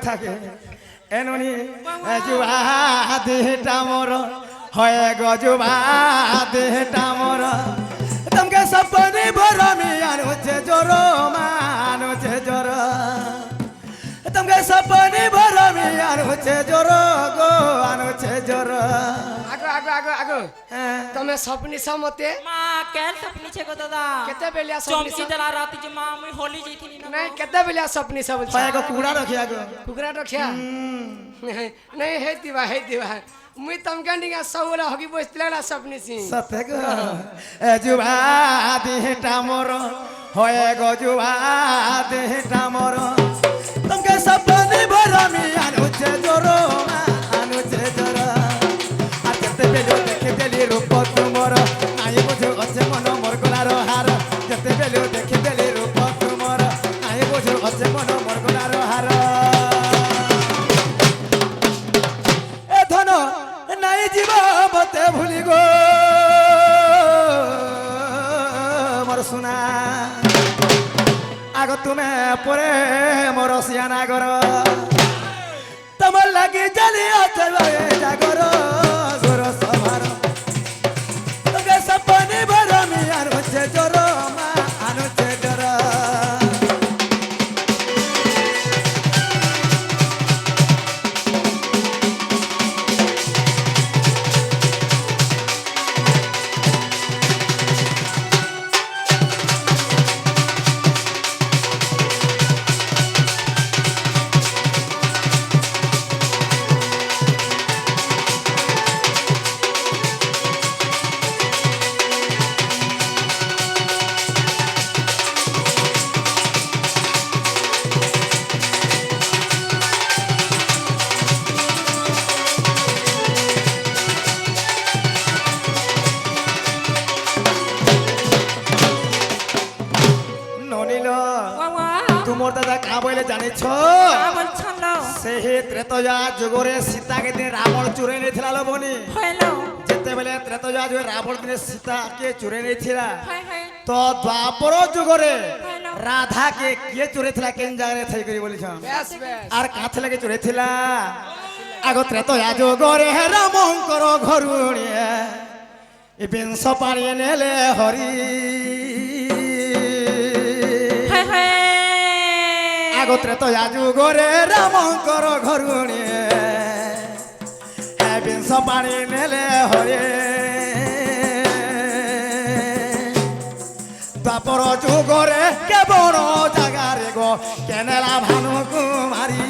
থাকে এননি যুবা দেহটা মোর হয় গজুবা দেহটা মোর তমকে সপনে ভরমি আনুছে জোর মানুছে জোর তমকে সপনে ভরমি আনুছে জোর গো আনুছে জোর আগো আগো আগো আগো তুমি সপনি সমতে মা কেন সপনি ছে গো দাদা কেতে বেলিয়া সপনি চমকি দেলা রাতি যে মা মুই হোলি যাইতিনি না নাই কেতে বেলিয়া সপনি সব হয় গো কুকুড়া রখিয়া গো কুকুরা রখিয়া নাই হে দিবা মুই তমকে নিগা সৌলা হকি বসতিলা সপনি সি সতে গো যুবা দেহটা মোর হয় গো যুবা দেহটা মোর তমকে সপনে ভরমি আনুছে জোর আনুছে জোর আর যেতে বেলো দেখে দেলি রূপ তুমর নাই বুঝো আছে মন মোর গলার হার যেতে বেলো দেখে দেলি রূপ তুমর নাই বুঝো আছে মন মোর গলার হার এ ধন নাই জীব মতে ভুলি গো মোর সোনা আগ তুমি পরে মোর সিয়ানা গর তোমার লাগি জালি আছে জাগর গোর সভার তোকে সপনে ভরমি আনুছে জোর মা আনুছে জোর তোমার দাদা কা বলে জানিছ সেই ত্রেতয়া যুগরে সীতাকে দিনে রাবণ চুরে নিয়েছিল বনি যেতেবেলে ত্রেতয়া যুগে রাবণ দিনে সীতাকে চুরে নিয়েছিল তো দ্বাপর যুগরে রাধাকে কিয়ে চুরেছিল কেন জায়গায় থাই করি বলিছ আর কাছে লাগে চুরেছিল আগ ত্রেতয়া যুগরে রামঙ্কর ঘরুণিয়ে এ বিংশ পানি নেলে হরি আগত্রে তো যুগরে রামঙ্কর ঘরুণী বিংশ পানি নেলে হরে দ্বাপর যুগরে কেবল জাগারে গো কেনেলা ভানু কুমারী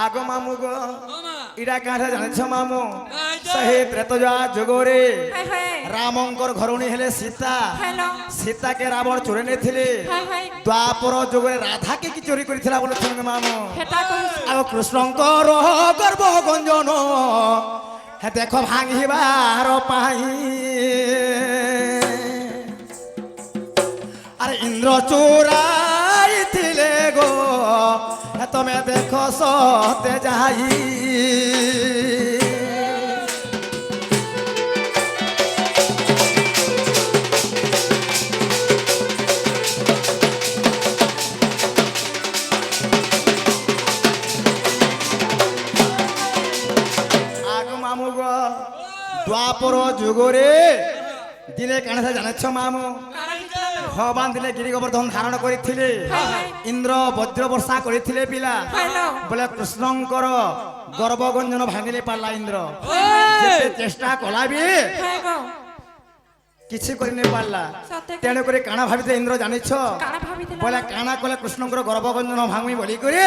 আগো মামু গো ইরা কাঠা জানিছ মামু সেই ত্রেতয়া যুগরে রামঙ্কর ঘরুণী হেলে সীতা সীতাকে রাবণ চুরে নেছিলে দ্বাপর যুগরে রাধাকে কি চুরি করেছিল বলে শুনুন মামু আগ কৃষ্ণঙ্কর গর্ভ গঞ্জন হে দেখো ভাঙিবার পাই আরে ইন্দ্র চোরাইছিলে গো তুমি দেখো সতে যাই আগ মামু গো দ্বাপর যুগরে দিনে কেন জানাচ্ছ মামু ভগবান দিলে গিরি গোবর্ধন ধারণ করেছিলে ইন্দ্র বজ্র বর্ষা করেছিলে পিলা বলে কৃষ্ণঙ্কর গর্ভগঞ্জন ভাঙিলে পারলা ইন্দ্র যেতে চেষ্টা কলাবি কিছু করে নি পারলা তেণু করে কানা ভাবিতে ইন্দ্র জানিছ বলে কানা কলে কৃষ্ণঙ্কর গর্ভগঞ্জন ভাঙি বলি করে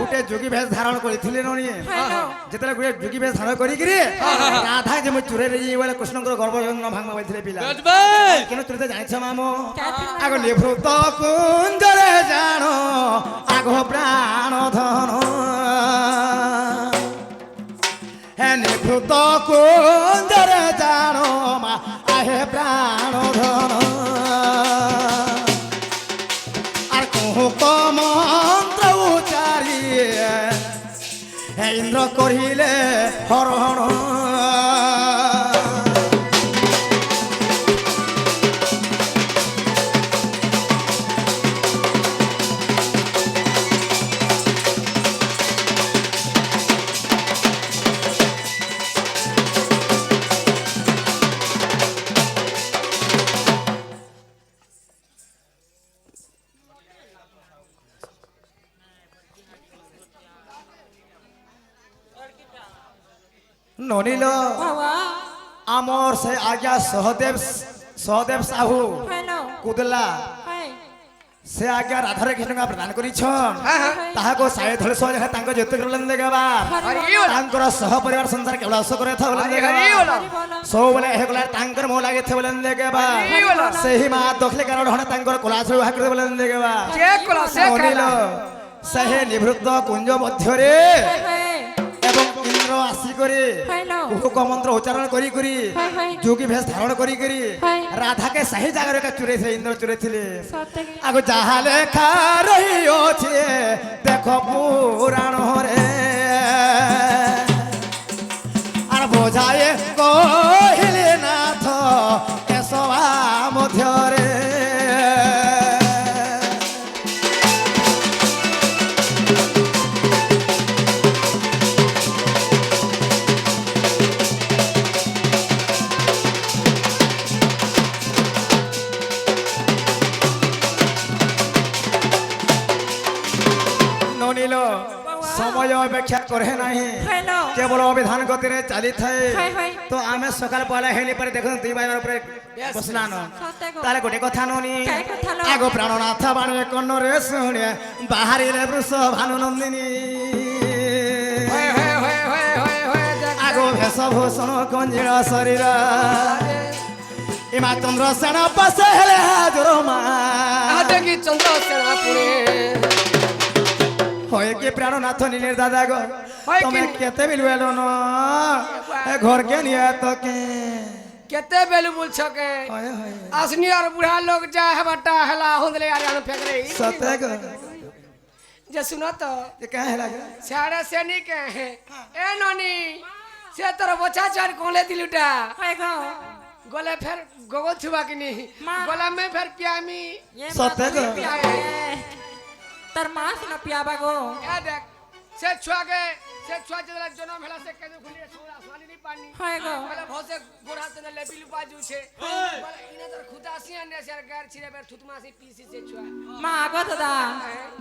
গোটে যোগী বেশ ধারণ করেছিলে ননি যেতলে গোটে যোগী বেশ ধারণ করি করে রাধা যে মই চুরে রে বলে কৃষ্ণঙ্কর গর্ভগঞ্জন ভাঙবা বলছিলে পিলা কেন তুই জানিছ মামু আগ নিভৃত কুঞ্জরে জানো আগ প্রাণ ধন হে নিভৃত কুঞ্জরে জানো মা আহে প্রাণ ধন আর কুহুক মন্ত্র হে ইন্দ্র কহিলে হরণ ননিল বাবা আমার সে আজ্ঞা সহদেব সাহু হ্যালো কুদলা হাই সে আজ্ঞা রাধারে কৃষ্ণকে প্রদান করিছন হ্যাঁ হ্যাঁ তাহাকে সাড়ে ধরে সহজে তাঙ্ক জ্যোতি বলেন দেবা হরি বল তাঙ্কর সহ পরিবার সংসার কেবল আস করে থা বলেন দেবা হরি বল ସବୁବେଳେ ହେଗଲା ତାଙ୍କର ମୋ ଲାଗି थे ବୋଲେ ଦେଖବା ସେହି ମା ଦଖଲେ କାରଣ ହଣ ତାଙ୍କର କଳାସ ବିବାହ କରି ବୋଲେ ଦେଖବା যে কলা সে ଅନିଲ খেলা ସେହି ନିବୃତ୍ତ କୁଞ୍ଜ ମଧ୍ୟରେ হাই ଏବଂ ଇନ୍ଦ୍ର ଆସିକରି হ্যালো କୁହୁକ ମନ୍ତ୍ର ଉଚ୍ଚାରଣ କରି କରି হাই হাই ଯୋଗୀ ଭେଷ ଧାରଣ କରି କରି ହାଇ ରାଧାକେ ସେହି ଜାଗାରେ ଏକା ଚୁରେଇଥିଲେ ଇନ୍ଦ୍ର ଚୁରେଇଥିଲେ সত্যি ଆଗ ଯାହା ଲେଖା ରହିଅଛି ଦେଖ ପୁରାଣରେ আর বোঝায়ে কহিলে নাথ এসবা মধ্যরে ননিল সময় অপেক্ষা করে নাই হ্যালো কেবল অবিধান গতিরে চালি থাকে হাই হাই তো আমি সকাল পয়লা হেলি পরে দেখুন দুই ভাইবার উপরে বসলান সত্যি গো তাহলে গোটে কথা ননি কাই কথা লো? আগ প্রাণনাথ বাণী কর্ণরে শুনে বাহারিলে বৃষ ভানু নন্দিনী হয়ে হয়ে হয়ে হয়ে হয়ে হয়ে দেখ আগ ভেষভূষণ কঞ্জির শরীর ইমা চন্দ্র সেন পাশে হেলে হাজর মা দেখি চন্দ্র সেনাপুরে হয় কি প্রাণনাথ নীলের দাদা গো হয় কি? তুমি কেতে বিলবেল ন ঘরকে নিয়ে তোকে কেতে বেলু বলছ কে হয় হয় আসনি আর বুড়া লোক যা হেবাটা হেলা হন্দলে আর আনো ফেক রে সতে গো যে শুনো তো যে কাহে লাগে সাড়ে সেনি কে এ ননি সে তোর বচা চার কোলে দিলুটা হাই গো গলে ফের গগল ছুবা কিনি মা। গলা মে ফের পিয়ামি সত্যি গো? তার মা সিনা পিয়াবা গো এ দেখ সে ছুয়াকে সে ছুয়া যেলা জনম হেলা সে কেন খুলি সোলা সোয়ালি নি পানি হাই গো বলে ভসে গোড়া তেনে লেবিলু বাজু সে বলে ইনা তোর খুদা আসিয়া নে সে গার ছিড়ে বের থুতমাসি পিসি সে ছুয়া মা আগো দাদা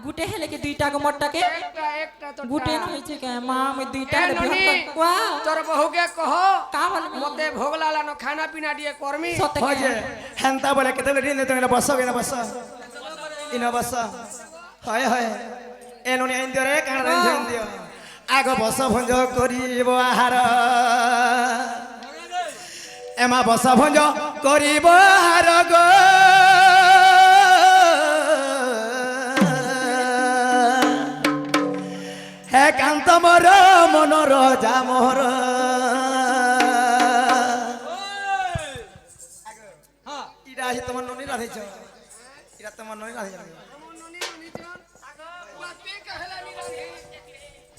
গুটে হেলে কি দুইটা গো মোটটাকে একটা তো গুটে না হইছে কে মা আমি দুইটা এ হেলে ননি বিহার কোয়া তোর বহুকে কহ কা বলে মতে ভোগ লালানো খানা পিনা দিয়ে কর্মী সত্যি হয় যে হেন্তা বলে কেতে বলে দিন তুমি বস ইনা বস ইনা বস হয় হয় এ ননি আইন দিও রে কাণ রাইন দিও আগ বস ভঞ্জ করিব আহার এমা বস ভঞ্জ করিব আহার গো হে কান্ত মর মনর জামর ইরা হি তোমার ননি রাধেছ ইরা তোমার ননি রাধেছ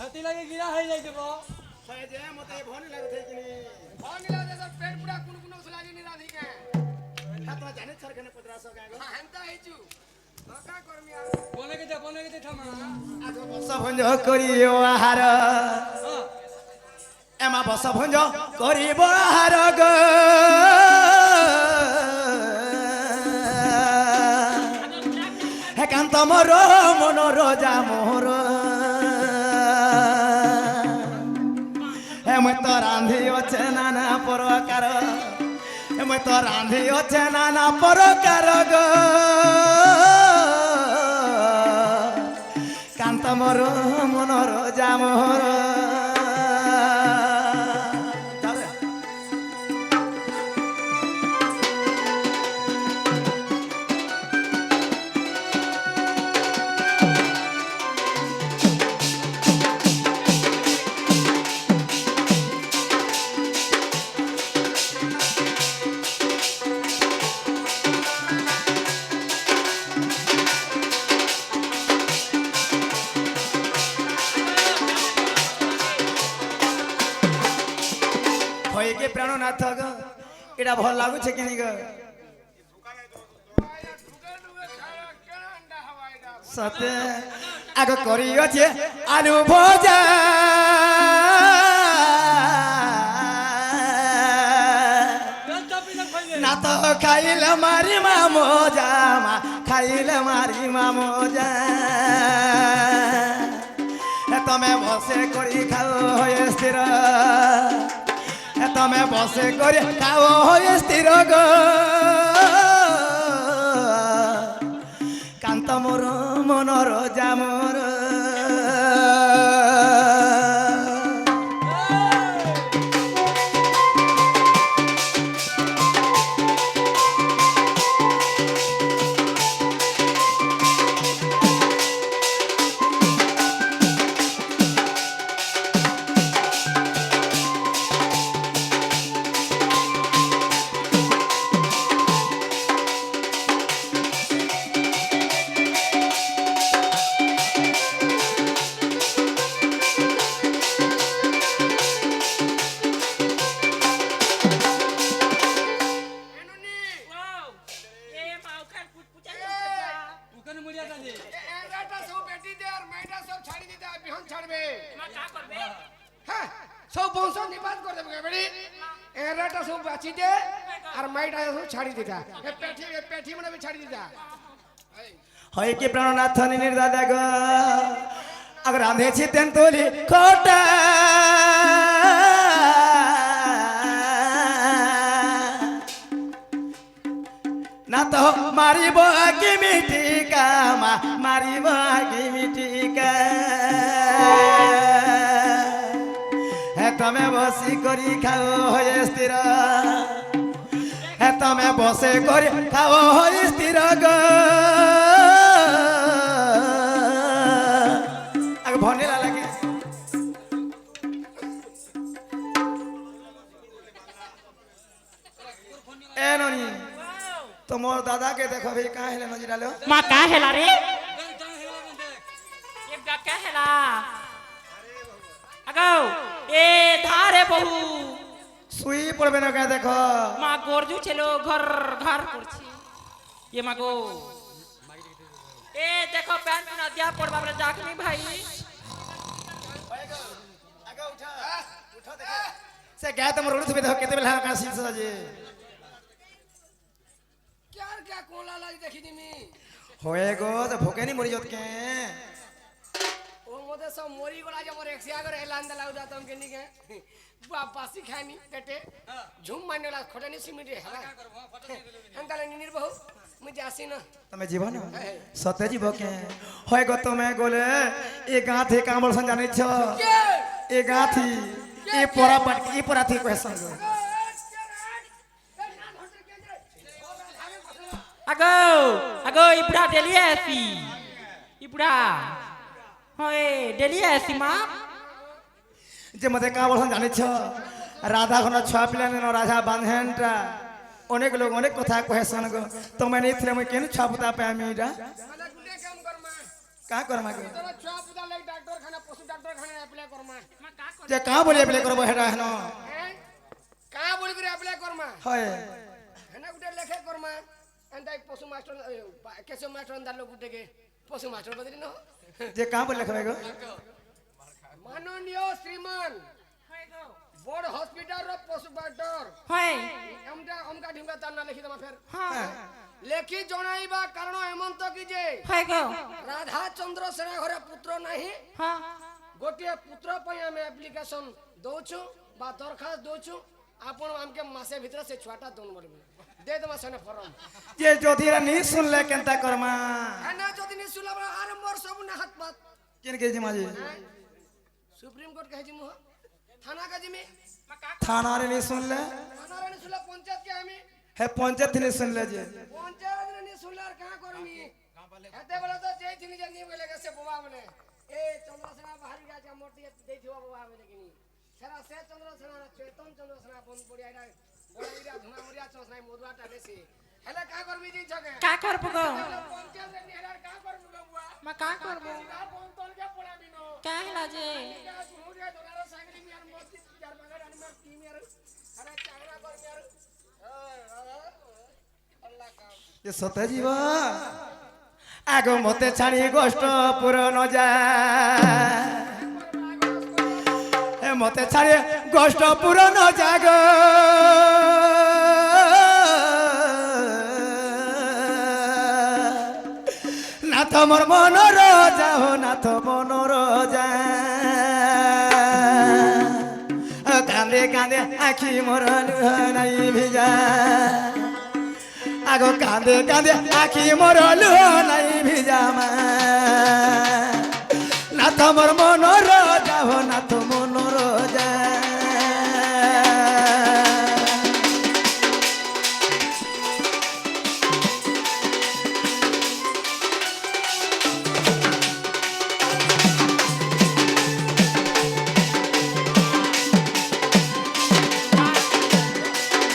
হাতি লাগে গিরা হয়ে যাই যাব হয় যে মতে ভনি লাগে কিনি ভাঙিলা দে পেট পুরা কুন কুন সুলাজি নি রাধি কে হাত জানে ছরখানে পদরাস গাগো হেনতা হেচু নকা কর্মী আর বনে গেতে ঠামা আগ বস ভঞ্জ করিও আহার এমা বস ভঞ্জ করিব আহার গো হে কান্ত মর মনর জামর হে মই তো রান্ধি অছে নানা প্রকার হে মই তো রান্ধি অছে নানা প্রকার গো কান্ত মর মনর জামর ପ୍ରାଣନାଥ ଗ ଏଟା ଭଲ ଲାଗୁଛେ କି ନି ଗ ସତେ ଆଗ କରିଅଛେ ଆଲୁ ଭଜା না তো খাইলে মারি মামো জামা খাইলে মারি মামো যা তুমি বসে করি খাও হয়ে স্থির তুমি বসে করি খাও হয়ে স্থির গো কান্ত মোর মনর জামর উকানে মরিয়া দাঁড়িয়ে এরাটা সব বেটি দে আর মাইটা সব ছাড়ি দিতে আর বিহন ছাড়বে হ্যাঁ সব বংশ নিবাস করে দেবে বেটি এরাটা সব বাঁচি দে আর মাইটা সব ছাড়ি দিতা এ পেঠি মানে भी ছাড়ি দিতা হয় কি প্রাণনাথ নির দাদা গো আগে রাঁধেছি তেন্তলি খোটা না তো মারিব কি মিটিকা মারিব কি মিটিকা হে তুমি বসি করি খাও হয়ে স্থির হে তুমি বসে করি খাও হয়ে স্থির গো আগে ভনেলা লাগে এ ননি তোমার দাদাকে দেখো ভাই কাহ হেলে নজরালো মা কা হেলা রে দাঁড় হেলা দেখ এ কা হেলা আগাও এ ধারে বহু শুই পড়বে না কে দেখো মা গর্জু ছিল ঘর ঘর করছি এ মা গো এ দেখো প্যান্ট না দিয়া পড়বা বলে জাকনি ভাই সে গায়ে তোমার উড়ুথবে দেখো কেতে বেলা কাশি সাজে क्या कोला लाई देखी दिमी হয়ে গো তো ভোকেনি মরি যত কে ओ मोदे सब मोरी गोला जे मोर एक्सिया करे एलान दलाउ दा तम के निके बासी खानी पेटे झुम मानेला खटनी सिमिटे हला हंताले निनिर बहु मुझे आसी न তুমি জীবন সতে জীব কে হয় গো তুমি গোলে এ গাঁথি কামল সন জানিছ এ গাঁথি এ পরা পাট এ পরা থি কইছ আগো আগো ইবড়া ডেলি আসি ইবড়া হয় ডেলি আসি মা যে মতে কামল সন জানিছ রাধা ঘন ছয়া পিলা নেন রাজা বাঁধেনটা অনেক লোক অনেক কথা কহেছন গো তুমি নিথলে মই কেন ছাপুতা পে আমি এটা माने गुडे काम करमा কা করমা গো तोरा छुआ पुदा ले डॉक्टर खाना पशु डॉक्टर खाना अप्लाई करमा যে কা বলি বলে করব হেডা হেন हैं का बोल करे अप्लाई करमा হয় हेना गुडे लेखे करमा एंदा पशु मास्टर केसो मास्टर अंदर लोग गुडे के पशु मास्टर बदली न যে কা বলে লেখবে গো माननीय श्रीमान বড় হসপিটাল র পশু ডক্টর হয় অমকা ঢিমকা তার না লিখি দমা ফের হ্যাঁ লেখি জনাইবা কারণ হেমন্ত কি যে হয় গো রাধা চন্দ্র সেনা ঘরে পুত্র নাই হ্যাঁ গোটিয়ে পুত্র পাই আমি অ্যাপ্লিকেশন দউছু বা দরখাস্ত দউছু আপন আমকে মাসে ভিতরে সে ছুয়াটা দন মরবে দে দমা সেনে ফর্ম যে যদি এরা নি শুনলে কেনতা করমা এনা যদি নি সুলাব আর মোর সব না হাত পাত কেন কে জি মাঝি সুপ্রিম কোর্ট কহে জিমু থানা কা জিমি থানারে নি শুনলে থানা রে নি সুলা পঞ্চায়েত কে আমি হে পঞ্চায়েত নি শুনলে যে পঞ্চায়েত রে নি সুলা আর কা করমি এতে বলে তো যেই তিনি যে নি বলে গেছে বাবা বলে এ চন্দ্রসেনা বাহারি গেছে মোটি দেইथिबो বাবা বলে কিনি সেরা সে চন্দ্রসেনা চেতন চন্দ্রসেনা বন পড়িয়া এটা বড়াইরা ধুমা মরিয়া চন্দ্রসেনা মধুয়াটা বেশি হেলে কা করবি জি ছকে কা করব গো পঞ্চায়েত রে নি হেলা কা করবি বাবা মা কা করব আর বন তল কে পড়াবি নো কা হেলা যে মুরিয়া দোলার সাইকেল মি আর মস্তি যার বাগার আর মার টিম আর আরে চাকরা করবি আর আল্লাহ কাম এ সতে জীব আগ মতে ছাড়ি কষ্ট পূরণ যায় মতে ছাড়ি কষ্ট পূরণ জাগ নাথ মোর মনর যাও নাথ মনর যা কান্দে কান্দে আখি মোর নাই ভিজা আগো কান্দে কান্দে আখি মোর নাই ভিজা মা নাথ মোর মনর যাও নাথ মনর যা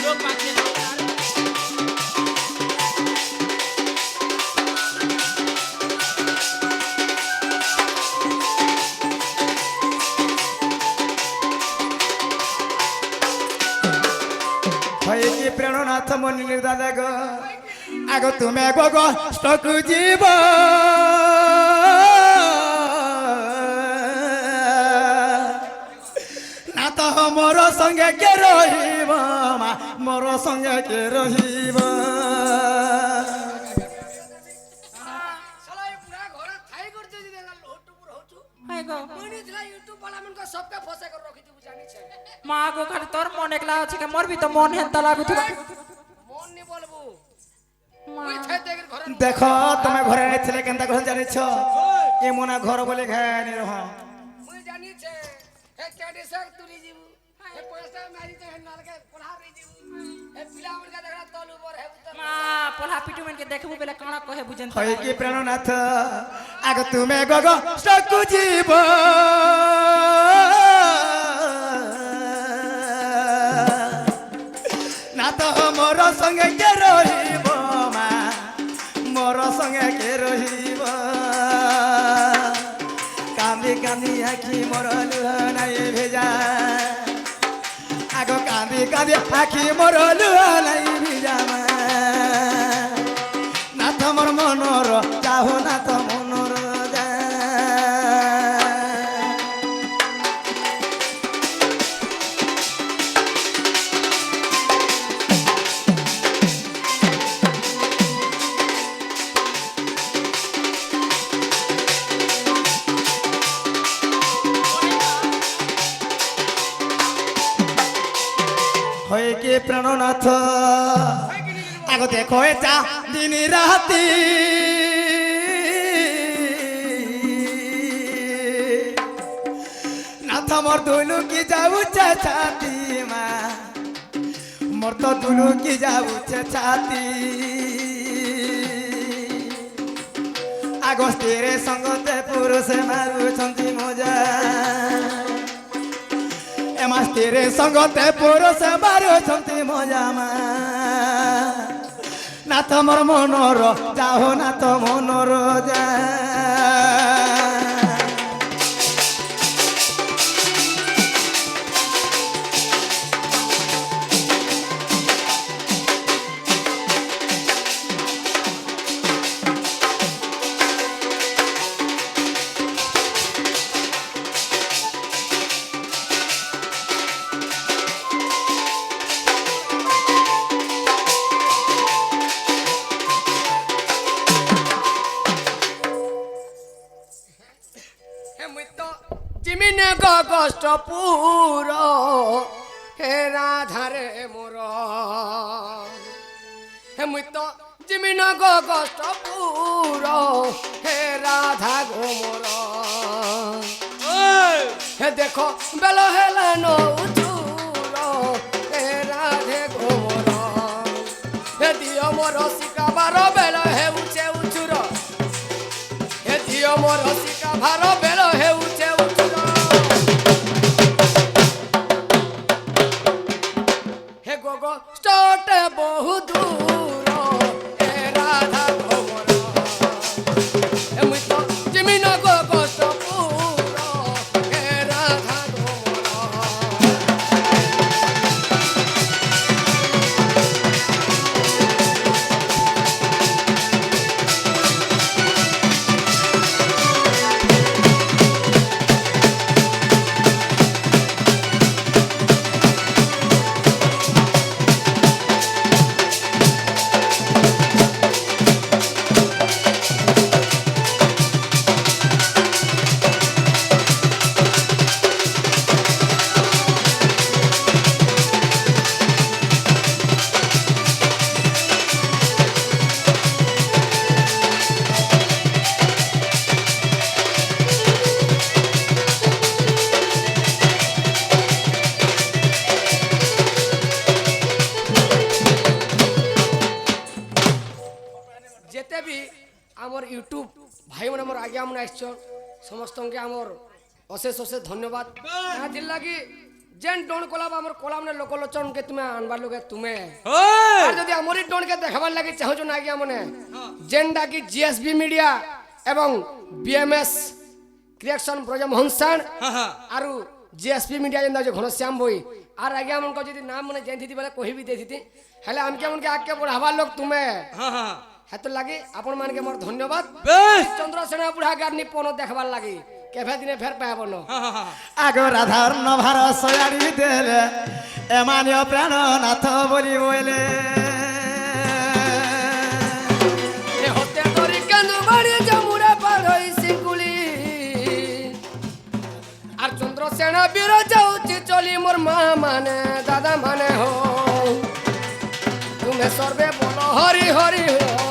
লোক পাচ্ছে না। হয় কি প্রেরণাথ মনি দাদা গো আগ তুমি গো গো স্টক জীব না তো মোর সঙ্গে কে রহিব মা মোর সঙ্গে কে রহিব শালা এই পুরা ঘরে থাই করতে যদি না লোটুপুর হচু হাই গো মনি দিলা ইউটিউব वाला मन को सबके फसे कर रखी तू जानी छे মা গো খালি তোর মন একলা আছে কে মোর বি তো মন হেনতা লাগুথিবা মন নি বলবু মা ওই থাই দেখের ঘরে দেখ তুমি ঘরে ছিলে কেনতা ঘর জানিছ এ মনে ঘর বলে ঘানি রহ মুই জানি छे ए केडी सर तुरी जीबू ए पैसा मारी ते नाल के पढ़ा रे जीबू ए पिला मन का देखरा तल ऊपर है उतर মা পোলা পিটু মেন কে দেখবু বেলে কাଣା কহে বুঝেন হয় কি প্রেরণাথ আগ তুমি গো গো স্টক জীব না তো মোর সঙ্গে কে রহিব মা মোর সঙ্গে কে রহিব কান্দি কান্দি আখি মোর নাই ভেজা আগ কান্দি কান্দি আখি মোর নাই ভেজা মা নাথ মোর মনর যাহ নাথ মনর যা হয় কি প্রাণনাথ আগ দেখো এটা দিন রাতি নাথ মোর দুলু কি যাউছে ছাতি মা মোর তো দুলু কি যাউছে ছাতি আগস্তিরে সঙ্গতে পুরুষে মারুছন্তি মজা এ মাস্তিরে সঙ্গতে পুরুষে মারুছন্তি মজা মা নাথ মোর মনর যাও নাথ মনর যা हे मुई तो जिमिने गो कष्ट पूरो हे राधा रे मोर हे मुई तो जिमिने गो कष्ट पूरो हे राधा गो मोर हे देखो बेलो हेला नो उचूरो हे राधे गो मोर हे दियो मोर सिका बारो बेलो हे उचे उचूरो हे दियो मोर सिका भारो बेलो हे उचे उचूरो हे गोगो स्टार्ट बहु दूर हे राधा गो मोर हे मुई तो जिमिनो गो कष्ट पूरो हे राधा गो मोर আসছ সমস্তকে আমার অশেষ অশেষ ধন্যবাদ এর লাগি যেন ডন কলাব আমার কলামনে লোকলোচনকে তুমি আনবার লোকে তুমি আর যদি আমারই ডনকে দেখাবার লাগি চাহছ না গিয়া মনে যেনটা কি জিএসবি মিডিয়া এবং বিএমএস ক্রিয়েশন ব্রজমোহন স্যার আর জিএসপি মিডিয়া যেন যে ঘনশ্যাম বই আর আগে আমনকে যদি নাম মনে জানিথি বলে কহিবি দেখিতি হেলে আমকে আমনকে আগে পড়াবার লোক তুমি হেতু লাগি আপন মানকে মোর ধন্যবাদ চন্দ্রসেনা বুড়া গার নিপন দেখবার লাগি কেভে দিনে ফের পাব ন আগ রাধার নভার সয়াড়ি দেলে এমানিও প্রাণনাথ বলি বলে এ হতে তরি কেন বাড়ি জামুরা পাড়ই সিকুলি আর চন্দ্রসেনা বীর যাউছি চলি মোর মা মানে দাদা মানে হো তুমি সর্বে বলো হরি হরি হো